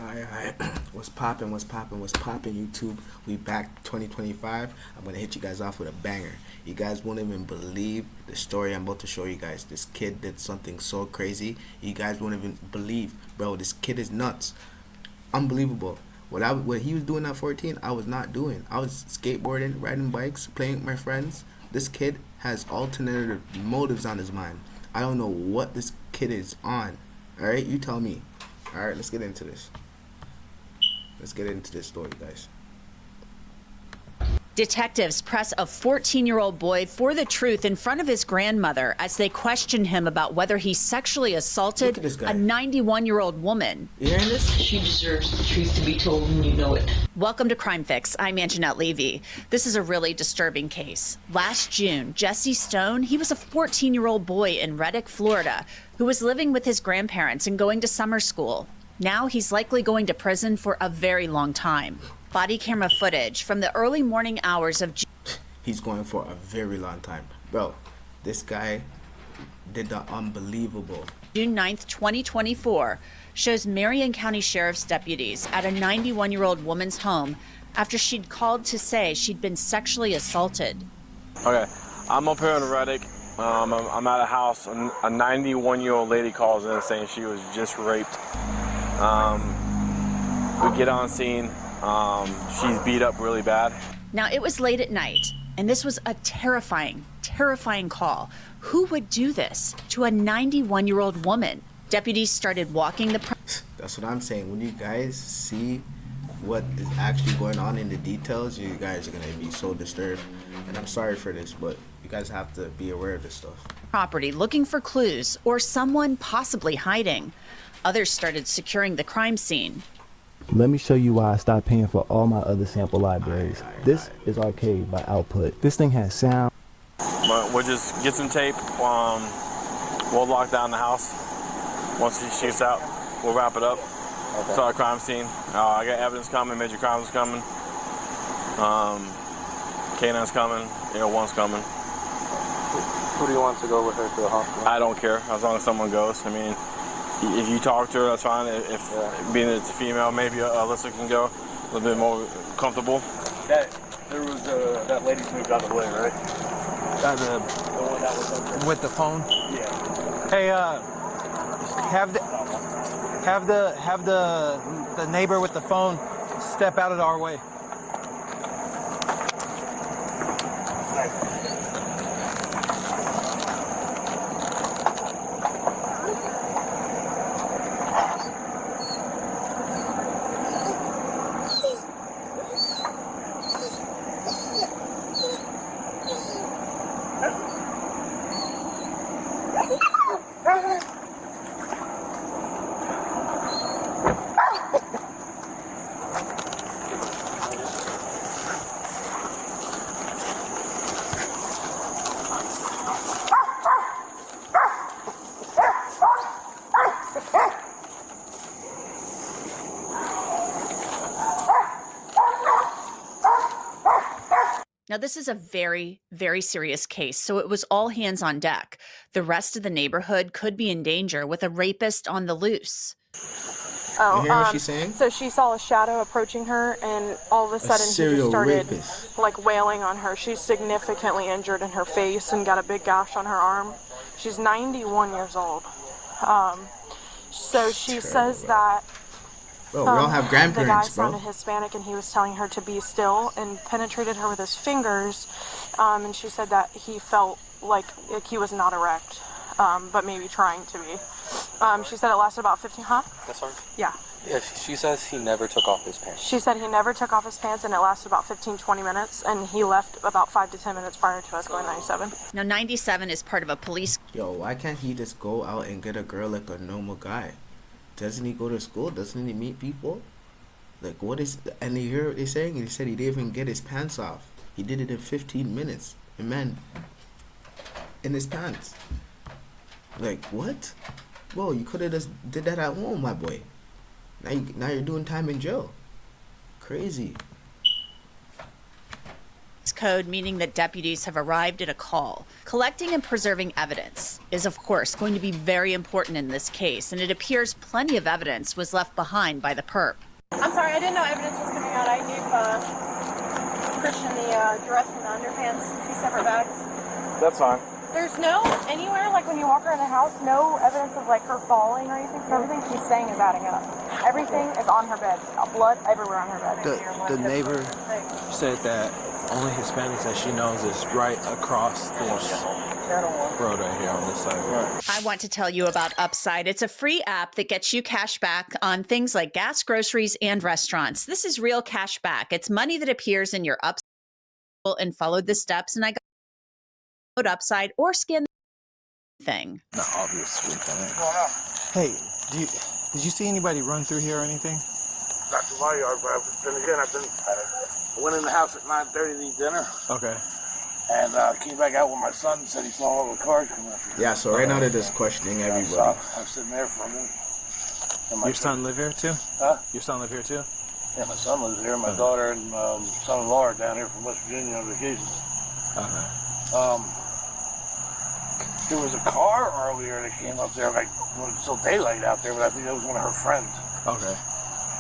Alright. What's poppin', YouTube? We back 2025. I'm gonna hit you guys off with a banger. You guys won't even believe the story I'm about to show you guys. This kid did something so crazy. You guys won't even believe. Bro, this kid is nuts. Unbelievable. What he was doing at 14, I was not doing. I was skateboarding, riding bikes, playing with my friends. This kid has alternative motives on his mind. I don't know what this kid is on. Alright, you tell me. Alright, let's get into this. Let's get into this story, guys. Detectives press a 14-year-old boy for the truth in front of his grandmother as they question him about whether he sexually assaulted a 91-year-old woman. You hearing this? She deserves the truth to be told, and you know it. Welcome to Crime Fix. I'm Anjanette Levy. This is a really disturbing case. Last June, Jesse Stone, he was a 14-year-old boy in Reddick, Florida, who was living with his grandparents and going to summer school. Now he's likely going to prison for a very long time. Body camera footage from the early morning hours of He's going for a very long time. Bro, this guy did the unbelievable. June 9th, 2024, shows Marion County Sheriff's deputies at a 91-year-old woman's home after she'd called to say she'd been sexually assaulted. Okay, I'm up here in Reddick. I'm at a house. A 91-year-old lady calls in saying she was just raped. We get on scene. She's beat up really bad. Now, it was late at night, and this was a terrifying call. Who would do this to a 91-year-old woman? Deputies started walking the... That's what I'm saying. When you guys see what is actually going on in the details, you guys are going to be so disturbed. And I'm sorry for this, but you guys have to be aware of this stuff. Property, looking for clues or someone possibly hiding. Others started securing the crime scene. Let me show you why I stopped paying for all my other sample libraries. This is Arcade by Output. This thing has sound. We'll just get some tape. We'll lock down the house. Once she shoots out, we'll wrap it up. Okay. It's our crime scene. I got evidence coming, major crimes coming. K9's coming, one's coming. Who do you want to go with her to the hospital? I don't care, as long as someone goes. I mean, if you talk to her, that's fine. Being it's a female, maybe Alyssa can go a little bit more comfortable. There was that lady's moved out of the way, right? The one that was up there. with the phone. Yeah. Hey, have the neighbor with the phone step out of our way. Now, this is a very, very serious case, so it was all hands on deck. The rest of the neighborhood could be in danger with a rapist on the loose. You hear what she's saying? So she saw a shadow approaching her, and all of a sudden he just started like wailing on her. She's significantly injured in her face and got a big gash on her arm. She's 91 years old. So she says that bro, we all have grandparents, the guy bro. sounded Hispanic, and he was telling her to be still and penetrated her with his fingers. And she said that he felt like he was not erect, but maybe trying to be. She said it lasted about 15, That's her? Yeah. Yeah, she says he never took off his pants. She said he never took off his pants, and it lasted about 15-20 minutes, and he left about 5 to 10 minutes prior to us going 97. Now, 97 is part of a police... Yo, why can't he just go out and get a girl like a normal guy? Doesn't he go to school? Doesn't he meet people? Like, what is... And you hear what they're saying? He said he didn't even get his pants off. He did it in 15 minutes. And man, in his pants. Like, what? Whoa, you could have just did that at home, my boy. Now you're doing time in jail. Crazy. code, meaning that deputies have arrived at a call. Collecting and preserving evidence is, of course, going to be very important in this case, and it appears plenty of evidence was left behind by the perp. I'm sorry, I didn't know evidence was coming out. I gave Christian the dress and the underpants, 2 separate bags. That's fine. There's no, anywhere, like when you walk around the house, no evidence of like her falling or anything, so everything she's saying is adding up. Everything is on her bed. Blood everywhere on her bed. The neighbor said that only Hispanics that she knows is right across this road right here on this side. I want to tell you about Upside. It's a free app that gets you cash back on things like gas, groceries, and restaurants. This is real cash back. It's money that appears in your Upside and followed the steps, and I got Upside or scan the thing. Not obviously. Hey, did you see anybody run through here or anything? Not to my yard, but then again, I went in the house at 9:30 to eat dinner. Okay. And came back out with my son and said he saw all the cars coming up here. Yeah, so right now they're just questioning everybody. I was sitting there for a minute. Your son live here too? Huh? Your son live here too? Yeah, my son lives here. My daughter and son-in-law are down here from West Virginia on vacation. Okay. There was a car earlier that came up there, like when it's still daylight out there, but I think that was one of her friends. Okay.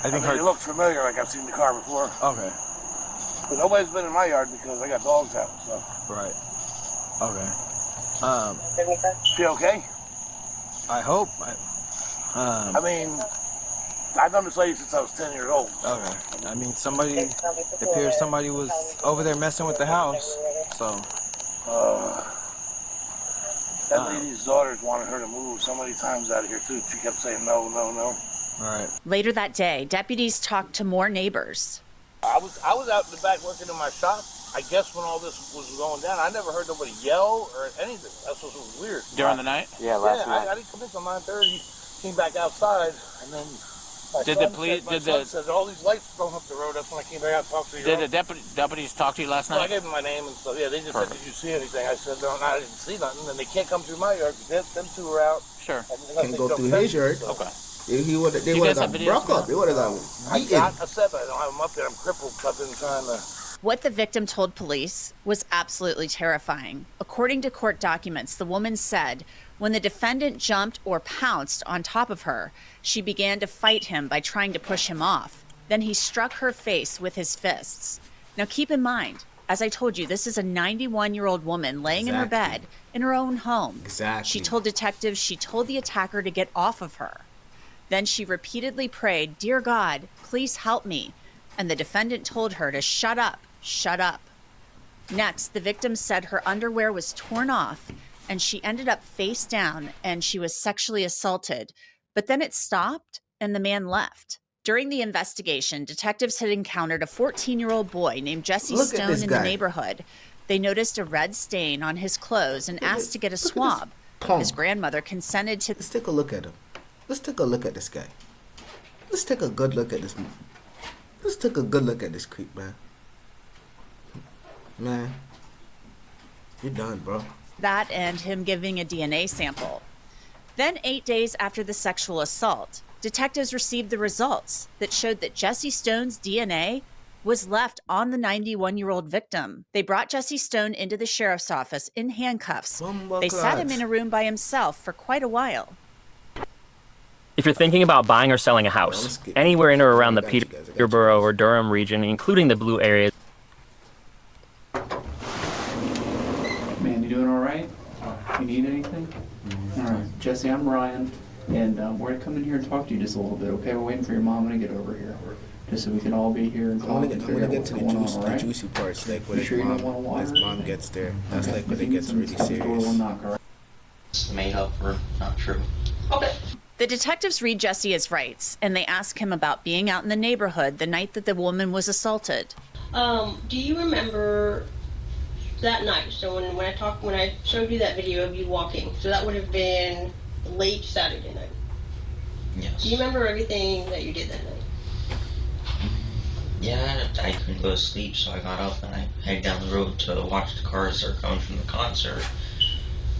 I mean, it looked familiar, like I've seen the car before. Okay. But nobody's been in my yard because I got dogs out and stuff. Right. Okay. She okay? I hope. I mean, I've known this lady since I was 10 years old. Okay. I mean, it appears somebody was over there messing with the house, so. That lady's daughters wanted her to move so many times out of here, too. She kept saying no, no, no. All right. Later that day, deputies talked to more neighbors. I was out in the back working in my shop. I guess when all this was going down, I never heard nobody yell or anything. That's what was weird. During the night? Yeah, last week. I didn't come in till 9:30. Came back outside, and then my son said all these lights going up the road. That's when I came back out and talked to you. Did the deputies talk to you last night? Well, I gave them my name and stuff. Yeah, they just said, "Did you see anything?" I said, "No, I didn't see nothing." And they can't come through my yard because them two are out. Sure. Can go through his yard. Okay. They would have got broke up. They would have got eaten. I said, but I don't have them up there. I'm crippled. I've been trying to. What the victim told police was absolutely terrifying. According to court documents, the woman said when the defendant jumped or pounced on top of her, she began to fight him by trying to push him off. Then he struck her face with his fists. Now keep in mind, as I told you, this is a 91-year-old woman laying in her bed in her own home. Exactly. She told detectives she told the attacker to get off of her. Then she repeatedly prayed, "Dear God, please help me." And the defendant told her to shut up. Shut up. Next, the victim said her underwear was torn off and she ended up face down and she was sexually assaulted. But then it stopped and the man left. During the investigation, detectives had encountered a 14-year-old boy named Jesse Stone in the neighborhood. They noticed a red stain on his clothes and asked to get a swab. His grandmother consented to... Let's take a look at him. Let's take a look at this guy. Let's take a good look at this man. Let's take a good look at this creep, man. Man, you're done, bro. That and him giving a DNA sample. Then 8 days after the sexual assault, detectives received the results that showed that Jesse Stone's DNA was left on the 91-year-old victim. They brought Jesse Stone into the sheriff's office in handcuffs. They sat him in a room by himself for quite a while. If you're thinking about buying or selling a house, anywhere in or around the Peterborough or Durham region, including the Blue area. Man, you doing all right? You need anything? All right, Jesse, I'm Ryan, and we're gonna come in here and talk to you just a little bit, okay? We're waiting for your mom to get over here, just so we can all be here and talk and figure out what's going on, all right? The juicy parts, like when his mom gets there. That's like when it gets really serious. Made up or not true. Okay. The detectives read Jesse his rights, and they ask him about being out in the neighborhood the night that the woman was assaulted. Do you remember that night? So when I showed you that video of you walking, so that would have been late Saturday night. Yes. Do you remember everything that you did that night? Yeah, I couldn't go to sleep, so I got up and I headed down the road to watch the cars that are coming from the concert.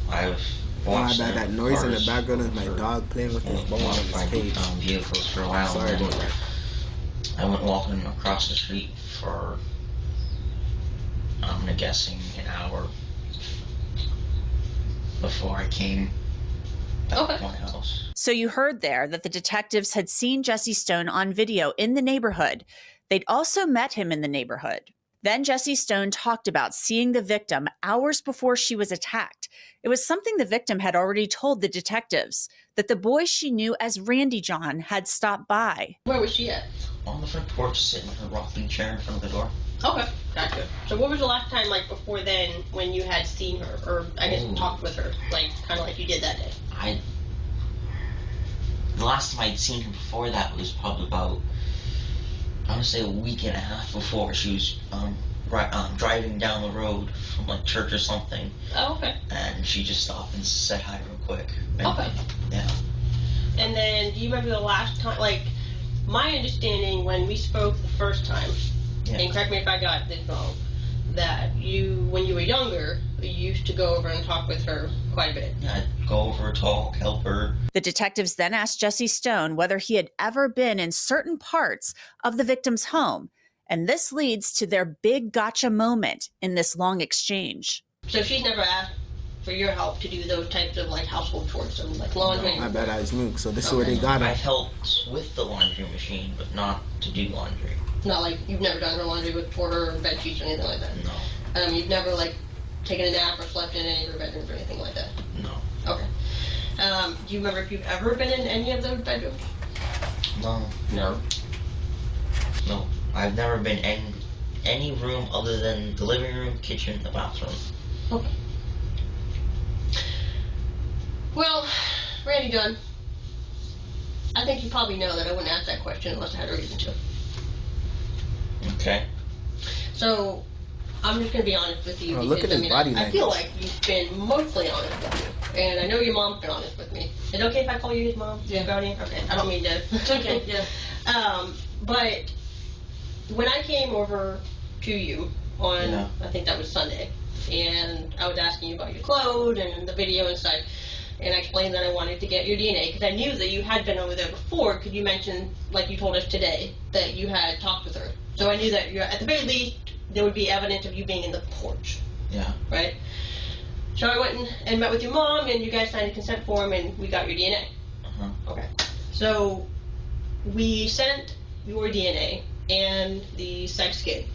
I've watched that noise in the background is my dog playing with his bone in his cage. Vehicles for a while. Sorry about that. I went walking across the street for I'm guessing an hour before I came back to my house. So you heard there that the detectives had seen Jesse Stone on video in the neighborhood. They'd also met him in the neighborhood. Then Jesse Stone talked about seeing the victim hours before she was attacked. It was something the victim had already told the detectives, that the boy she knew as Randy John had stopped by. Where was she at? On the front porch, sitting in her rocking chair in front of the door. Okay, gotcha. So what was the last time, like, before then, when you had seen her, or I guess talked with her, like, kind of like you did that day? The last time I'd seen her before that was probably about, I want to say, a week and a half before. She was driving down the road from like church or something. Oh, okay. And she just stopped and said hi real quick. And, Okay. Yeah. And then, do you remember the last time, like, my understanding when we spoke the first time, and correct me if I got this wrong, that you, when you were younger, you used to go over and talk with her quite a bit. Yeah, I'd go over, talk, help her. The detectives then asked Jesse Stone whether he had ever been in certain parts of the victim's home. And this leads to their big gotcha moment in this long exchange. So she's never asked for your help to do those types of, like, household chores, so like laundry? I bet I was moved, so this is where they got I it. helped with the laundry machine, but not to do laundry. Not like you've never done her laundry for her, or bed sheets or anything like that? No. You've never, like, taken a nap or slept in any of her bedrooms or anything like that? No. Okay. Do you remember if you've ever been in any of those bedrooms? No. No. No. I've never been in any room other than the living room, kitchen, the bathroom. Okay. Well, Randy John, I think you probably know that I wouldn't ask that question unless I had a reason to. Okay. So, I'm just going to be honest with you. Oh, look at his body I feel language. like you've been mostly honest with me. And I know your mom's been honest with me. Is it okay if I call you his mom? Yeah. Brownie? Okay, I don't mean to. It's okay, yeah. But when I came over to you on, I think that was Sunday, and I was asking you about your clothes and the video and such, and I explained that I wanted to get your DNA because I knew that you had been over there before because you mentioned, like you told us today, that you had talked with her. So I knew that you're, at the very least, there would be evidence of you being in the porch. Yeah. Right? So I went and met with your mom, and you guys signed a consent form, and we got your DNA. Uh-huh. Okay. So we sent your DNA and the sex kit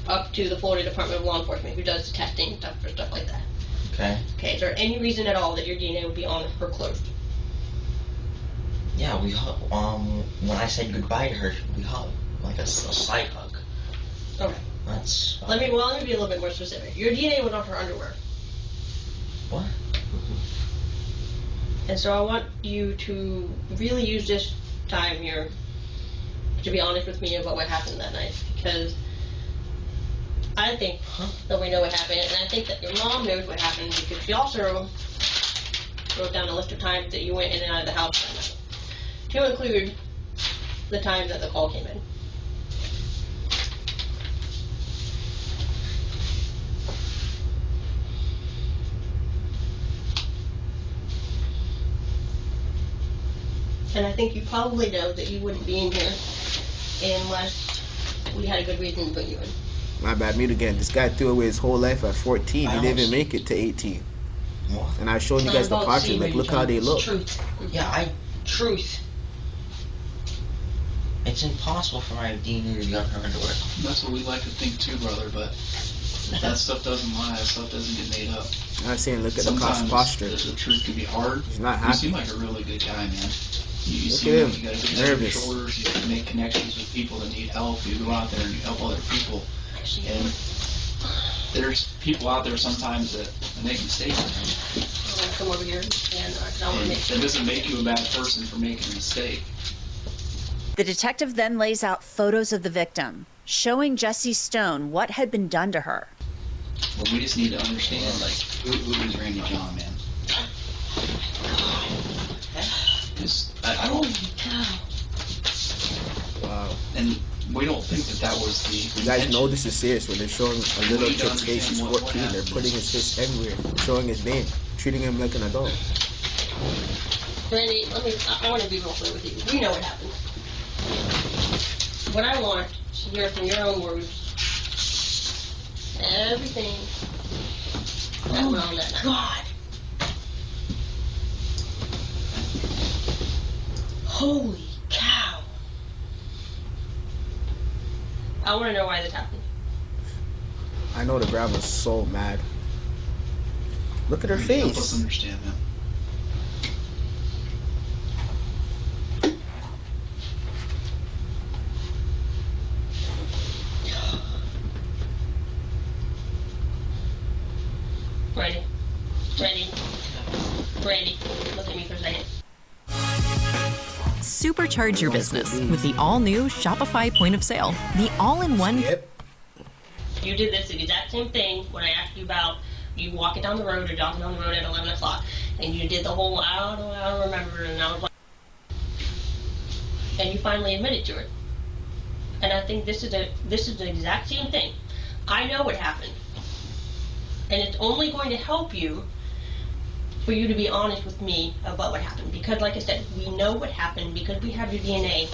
up to the Florida Department of Law Enforcement, who does the testing stuff for stuff like that. Okay. Okay, is there any reason at all that your DNA would be on her clothes? Yeah, we when I said goodbye to her, we hugged, like a side hug. Okay. That's... Let me be a little bit more specific. Your DNA was on her underwear. What? And so I want you to really use this time here to be honest with me about what happened that night, because I think that we know what happened, and I think that your mom knows what happened because she also wrote down a list of times that you went in and out of the house that night, to include the time that the call came in. And I think you probably know that you wouldn't be in here unless we had a good reason to put you in. My bad, mute again. This guy threw away his whole life at 14. He didn't even make it to 18. What? And I showed you guys the portrait. Like, look how they look. Truth. Yeah, truth. It's impossible for my DNA to be on her underwear. That's what we like to think too, brother, but that stuff doesn't lie, that stuff doesn't get made up. I'm not saying look at Sometimes the posture. the truth can be hard. He's not You happy. seem like a really good guy, man. You Look seem at like him. you got a good head on your Nervous. shoulders, you can make connections with people that need help, you go out there and you help other people. And there's people out there sometimes that make mistakes. I'm going to come over here and I want to make sure. That doesn't make you a bad person for making a mistake. The detective then lays out photos of the victim, showing Jesse Stone what had been done to her. But we just need to understand, like, who is Randy John, man? Because I don't... Wow. And we don't think that was the... You guys know this is serious when they're showing a little kid's face. He's 14. They're putting his face everywhere, showing his name, treating him like an adult. Randy, I want to be real clear with you. We know what happened. What I want to hear from your own words everything that went on that night. God. Holy cow. I want to know why this happened. I know the grandma's so mad. Look at her Help us face. understand that. Randy, look at me for a second. Supercharge your business with the all-new Shopify point of sale. The all-in-one. You did this exact same thing when I asked you about you walking down the road or jogging down the road at 11 o'clock. And you did the whole, I don't remember, and I was like, and you finally admitted to it. And I think this is the exact same thing. I know what happened. And it's only going to help you for you to be honest with me about what happened. Because like I said, we know what happened because we have your DNA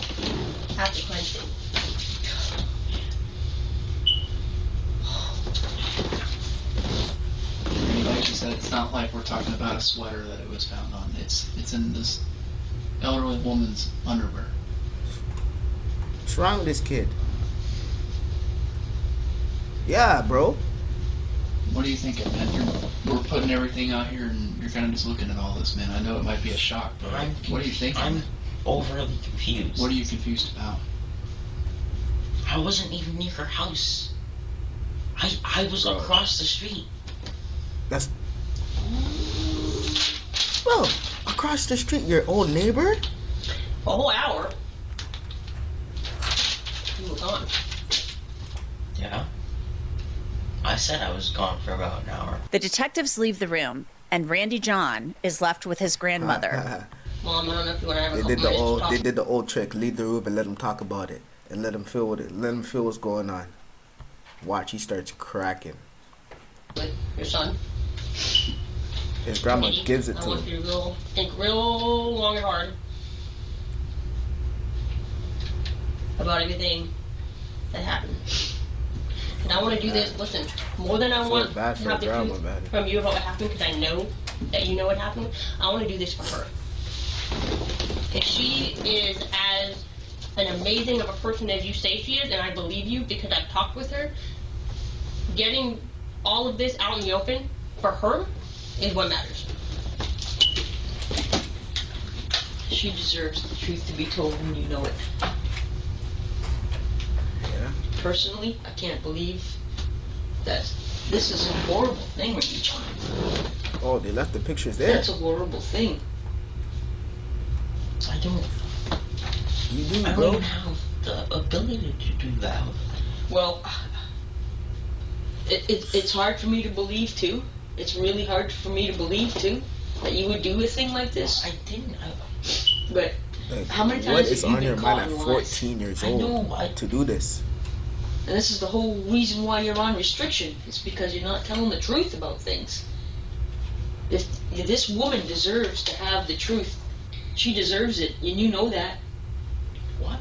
at the crime scene. Like you said, it's not like we're talking about a sweater that it was found on. It's in this elderly woman's underwear. What's wrong with this kid? Yeah, bro. What are you thinking, man? We're putting everything out here, and you're kind of just looking at all this, man. I know it might be a shock, but what are you thinking? I'm overly confused. What are you confused about? I wasn't even near her house. I was across the street. That's... Bro, across the street, your old neighbor? A whole hour. You were gone. Yeah. I said I was gone for about an hour. The detectives leave the room, and Randy John is left with his grandmother. Mom, I don't know if you want to have a They couple did the minutes to old, talk. they did the old trick. Leave the room and let him talk about it, and let him feel what it. Let him feel what's going on. Watch, he starts cracking. With your son. His grandma Randy, gives it I to want him. you to think real long and hard about everything that happened. And I want to do this, listen, more than I Feel want to bad for have the the grandma, truth man. from you about what happened, because I know that you know what happened, I want to do this for her. If she is as an amazing of a person as you say she is, and I believe you because I've talked with her, getting all of this out in the open for her is what matters. She deserves the truth to be told when you know it. Yeah. Personally, I can't believe that this is a horrible thing, Randy John. Oh, they left the pictures there. That's a horrible thing. I don't. You do, I bro. don't have the ability to do that. Well, it's hard for me to believe too. It's really hard for me to believe too that you would do a thing like this. I didn't. But Like, how many times what have is you on been your caught mind in at lies? 14 years I old know, to do this? And this is the whole reason why you're on restriction. It's because you're not telling the truth about things. If this woman deserves to have the truth, she deserves it, and you know that. What?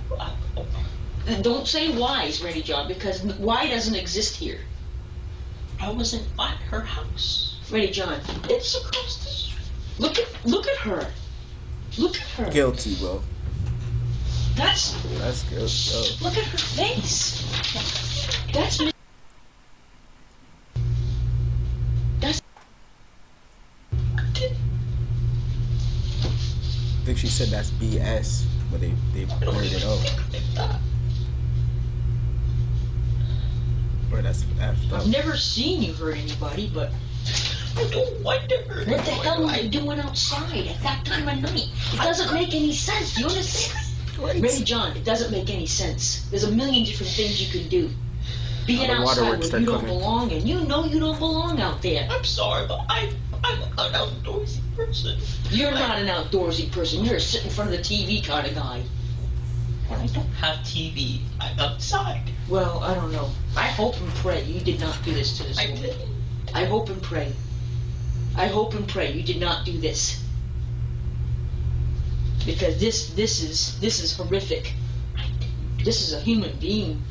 And don't say why's, Randy John, because why doesn't exist here. I wasn't at her house. Randy John, it's across the street. Look at her. Look at her. Guilty, bro. That's guilty. Look at her face. That's I think she said that's BS, but they blurred it out. Or that's effed up. I've never seen you hurt anybody, but I don't want to hurt what the anyone. hell are you doing outside at that time of night? It doesn't make any sense. Do you understand? Right. Randy John, it doesn't make any sense. There's a million different things you can do. Being the outside waterworks when you start don't coming. belong, and you know you don't belong out there. I'm sorry, but I'm an outdoorsy person. You're not an outdoorsy person. You're a sit in front of the TV kind of guy. When I don't have TV, I'm outside. Well, I don't know. I hope and pray you did not do this to this woman. didn't. I hope and pray. I hope and pray you did not do this. Because this is horrific. This is a human being.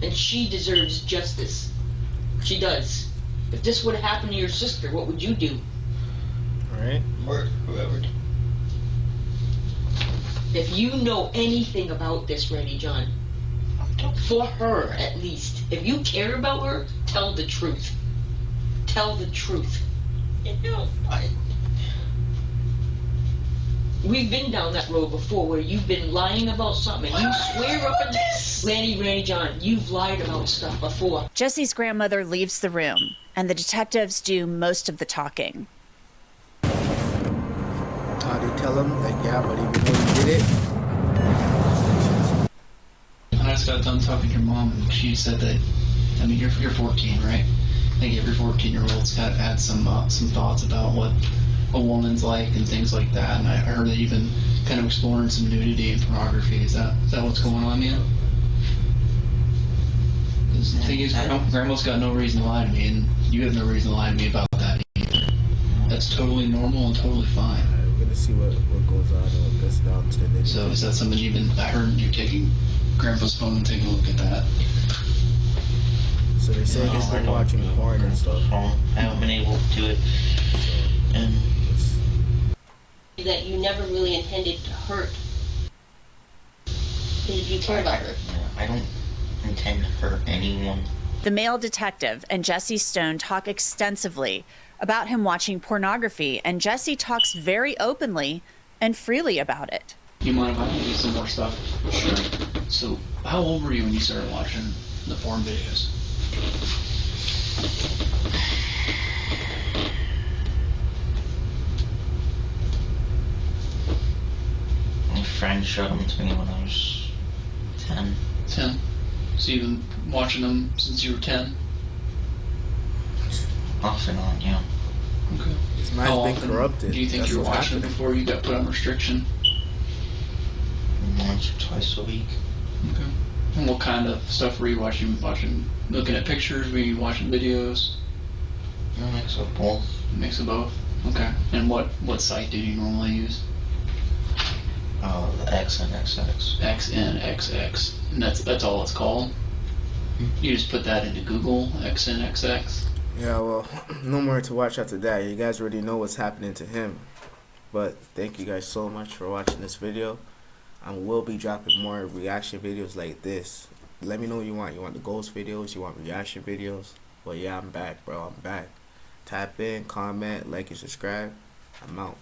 And she deserves justice. She does. If this would have happened to your sister, what would you do? Alright. Murder whoever. If you know anything about this, Randy John, for her at least, if you care about her, tell the truth. Tell the truth. We've been down that road before where you've been lying about something and you swear up and Randy John, you've lied about stuff before. Jesse's grandmother leaves the room, and the detectives do most of the talking. How they tell him, like, yeah, but even though he did it. I just got done talking to your mom, and she said that, I mean, you're 14, right? I think every 14-year-old's got had some thoughts about what a woman's like and things like that. And I heard that you've been kind of exploring some nudity and pornography. Is that what's going on, man? The thing is, Grandma's got no reason to lie to me, and you have no reason to lie to me about that either. That's totally normal and totally fine. We're gonna see what goes on and what gets down to the. So is that something I heard you're taking Grandpa's phone and taking a look at that? So they say he's been watching porn and stuff. I haven't been able to do it. And that you never really intended to hurt. Did you care about her? I don't intend to hurt anyone. The male detective and Jesse Stone talk extensively about him watching pornography, and Jesse talks very openly and freely about it. You mind if I give you some more stuff? Sure. So, how old were you when you started watching the porn videos? My friend showed them to me when I was 10. 10? So you've been watching them since you were 10? Off and on, yeah. Okay. His mind's been corrupted. Do you think you were watching them before you got put on restriction? Once or twice a week. Okay. And what kind of stuff were you watching? Looking at pictures? Were you watching videos? A mix of both. A mix of both? Okay. And what site do you normally use? The XNXX. XNXX. And that's all it's called? You just put that into Google, XNXX? Yeah, well, no more to watch after that. You guys already know what's happening to him. But thank you guys so much for watching this video. I will be dropping more reaction videos like this. Let me know what you want. You want the ghost videos? You want reaction videos? Well, yeah, I'm back, bro. I'm back. Tap in, comment, like, and subscribe. I'm out.